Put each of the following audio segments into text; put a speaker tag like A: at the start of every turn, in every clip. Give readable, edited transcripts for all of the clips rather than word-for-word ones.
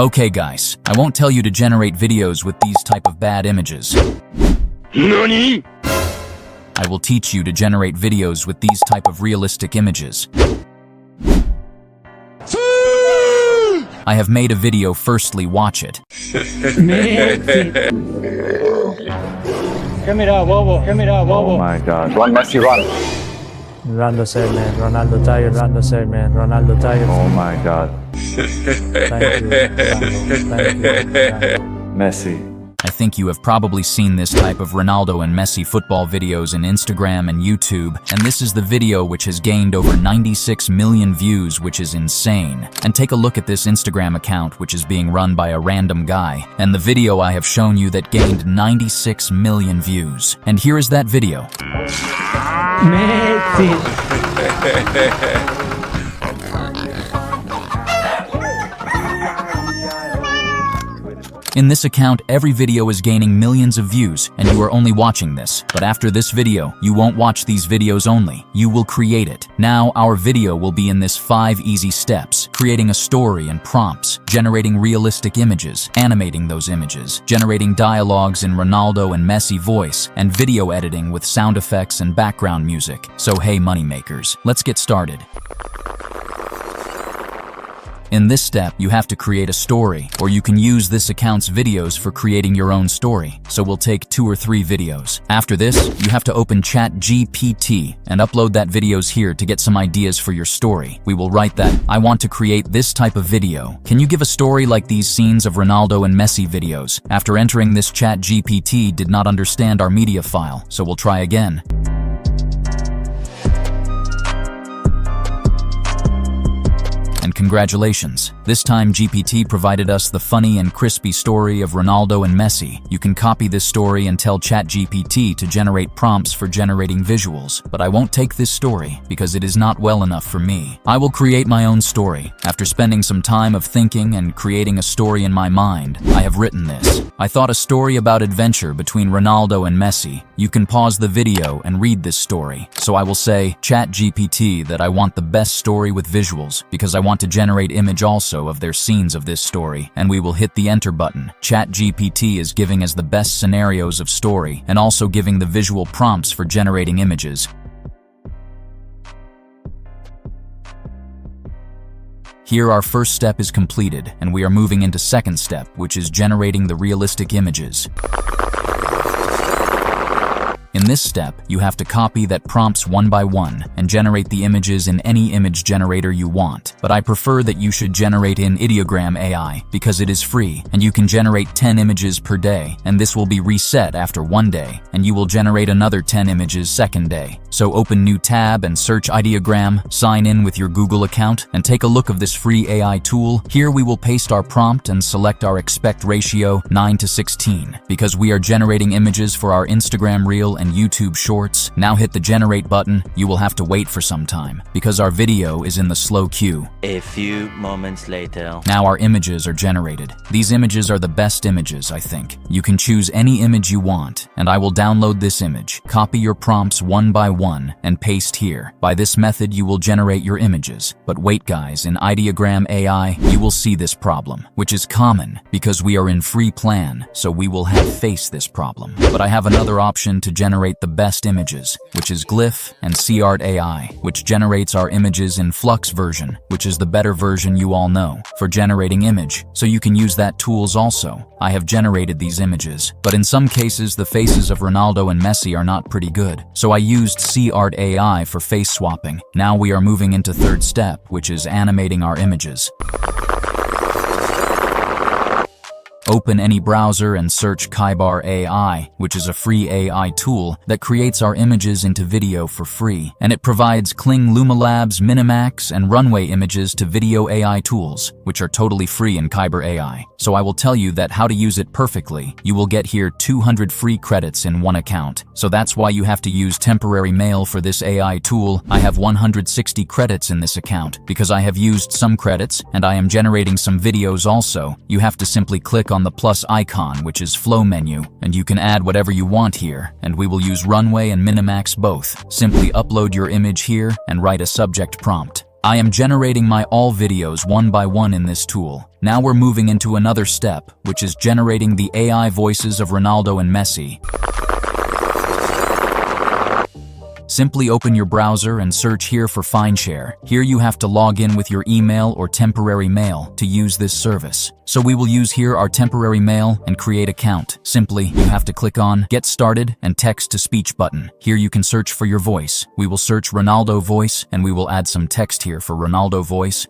A: Okay guys, I won't tell you to generate videos with these type of bad images.
B: NANI?!
A: I will teach you to generate videos with these type of realistic images. I have made a video, firstly watch it.
C: Oh my god.
B: Run, Messi, run.
D: Ronaldo said, man. Ronaldo tired. Ronaldo said, man. Ronaldo tired.
C: Oh my god.
D: Thank you. Ronaldo. Thank you. Ronaldo.
C: Messi.
A: I think you have probably seen this type of Ronaldo and Messi football videos in Instagram and YouTube, and this is the video which has gained over 96 million views, which is insane. And take a look at this Instagram account, which is being run by a random guy, and the video I have shown you that gained 96 million views. And here is that video.
D: Messi.
A: In this account, every video is gaining millions of views, and you are only watching this. But after this video, you won't watch these videos only. You will create it. Now, our video will be in this 5 easy steps: creating a story and prompts, generating realistic images, animating those images, generating dialogues in Ronaldo and Messi voice, and video editing with sound effects and background music. So hey, moneymakers, let's get started. In this step, you have to create a story, or you can use this account's videos for creating your own story. So we'll take 2 or 3 videos. After this, you have to open ChatGPT and upload that videos here to get some ideas for your story. We will write that, I want to create this type of video. Can you give a story like these scenes of Ronaldo and Messi videos? After entering this, ChatGPT did not understand our media file, so we'll try again. And congratulations, this time GPT provided us the funny and crispy story of Ronaldo and Messi. You can copy this story and tell ChatGPT to generate prompts for generating visuals, but I won't take this story because it is not well enough for me. I will create my own story. After spending some time of thinking and creating a story in my mind, I have written this. I thought a story about adventure between Ronaldo and Messi. You can pause the video and read this story. So I will say, ChatGPT, that I want the best story with visuals because I want to generate image also of their scenes of this story, and we will hit the enter button. ChatGPT is giving us the best scenarios of story and also giving the visual prompts for generating images. Here our first step is completed, and we are moving into second step, which is generating the realistic images. In this step, you have to copy that prompts one by one and generate the images in any image generator you want. But I prefer that you should generate in Ideogram AI because it is free and you can generate 10 images per day, and this will be reset after 1 day, and you will generate another 10 images second day. So open new tab and search Ideogram, sign in with your Google account, and take a look of this free AI tool. Here we will paste our prompt and select our expect ratio 9:16 because we are generating images for our Instagram reel and YouTube shorts. Now hit the generate button. You will have to wait for some time because our video is in the slow queue.
E: A few moments later.
A: Now our images are generated. These images are the best images, I think. You can choose any image you want, and I will download this image. Copy your prompts one by one and paste here. By this method, you will generate your images. But wait guys, in Ideogram AI, you will see this problem, which is common because we are in free plan, so we will have faced this problem. But I have another option to generate the best images, which is Glif and AI, which generates our images in Flux version, which is the better version you all know for generating image, so you can use that tools also. I have generated these images, but in some cases the faces of Ronaldo and Messi are not pretty good, so I used AI for face swapping. Now we are moving into third step, which is animating our images. Open any browser and search Kaiber AI, which is a free AI tool that creates our images into video for free, and it provides Kling Lumalabs, Minimax, and Runway images to video AI tools, which are totally free in Kaiber AI. So I will tell you that how to use it perfectly. You will get here 200 free credits in one account, so that's why you have to use temporary mail for this AI tool. I have 160 credits in this account because I have used some credits and I am generating some videos also. You have to simply click on the plus icon, which is flow menu, and you can add whatever you want here, and we will use Runway and Minimax both. Simply upload your image here and write a subject prompt. I am generating my all videos one by one in this tool. Now we're moving into another step, which is generating the AI voices of Ronaldo and Messi. Simply open your browser and search here for FindShare. Here you have to log in with your email or temporary mail to use this service. So we will use here our temporary mail and create account. Simply, you have to click on Get Started and Text to Speech button. Here you can search for your voice. We will search Ronaldo voice and we will add some text here for Ronaldo voice.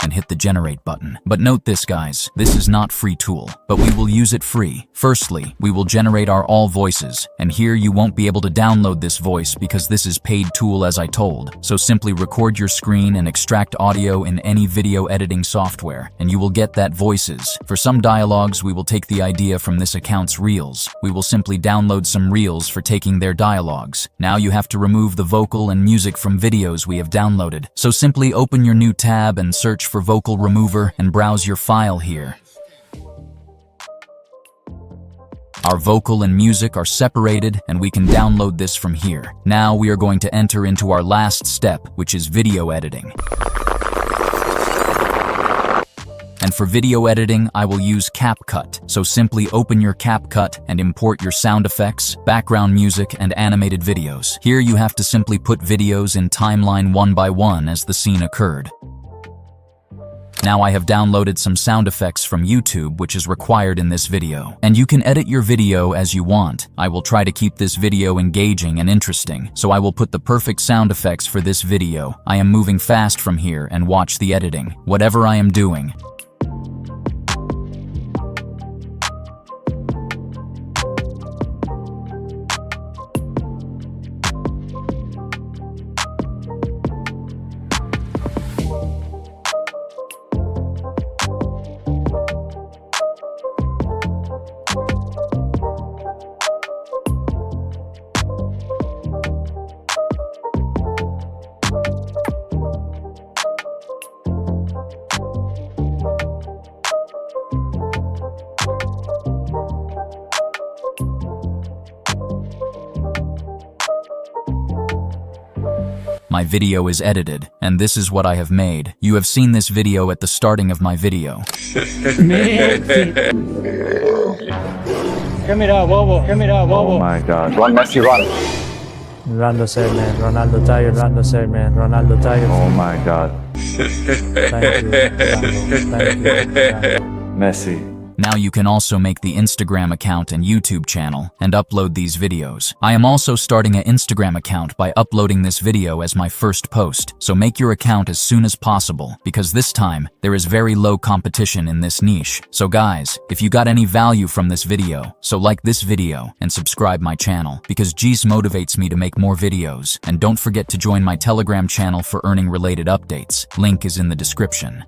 A: And hit the generate button. But note this, guys, this is not free tool, but we will use it free. Firstly, we will generate our all voices, and here you won't be able to download this voice because this is paid tool as I told. So simply record your screen and extract audio in any video editing software, and you will get that voices. For some dialogues, we will take the idea from this account's reels. We will simply download some reels for taking their dialogues. Now you have to remove the vocal and music from videos we have downloaded. So simply open your new tab and search for vocal remover and browse your file here. Our vocal and music are separated and we can download this from here. Now we are going to enter into our last step, which is video editing. And for video editing, I will use CapCut. So simply open your CapCut and import your sound effects, background music, and animated videos. Here you have to simply put videos in timeline one by one as the scene occurred. Now I have downloaded some sound effects from YouTube, which is required in this video. And you can edit your video as you want. I will try to keep this video engaging and interesting, so I will put the perfect sound effects for this video. I am moving fast from here and watch the editing, whatever I am doing. My video is edited, and this is what I have made. You have seen this video at the starting of my video.
C: Oh my god.
B: Run, Messi, run.
D: Ronaldo said, man, Ronaldo tired, Ronaldo said, man, Ronaldo tired.
C: Oh my god.
D: Thank you, Ronaldo. Thank you, Ronaldo.
C: Messi.
A: Now you can also make the Instagram account and YouTube channel and upload these videos. I am also starting an Instagram account by uploading this video as my first post, so make your account as soon as possible because this time there is very low competition in this niche. So guys, if you got any value from this video, so like this video and subscribe my channel because G's motivates me to make more videos, and don't forget to join my Telegram channel for earning related updates. Link is in the description.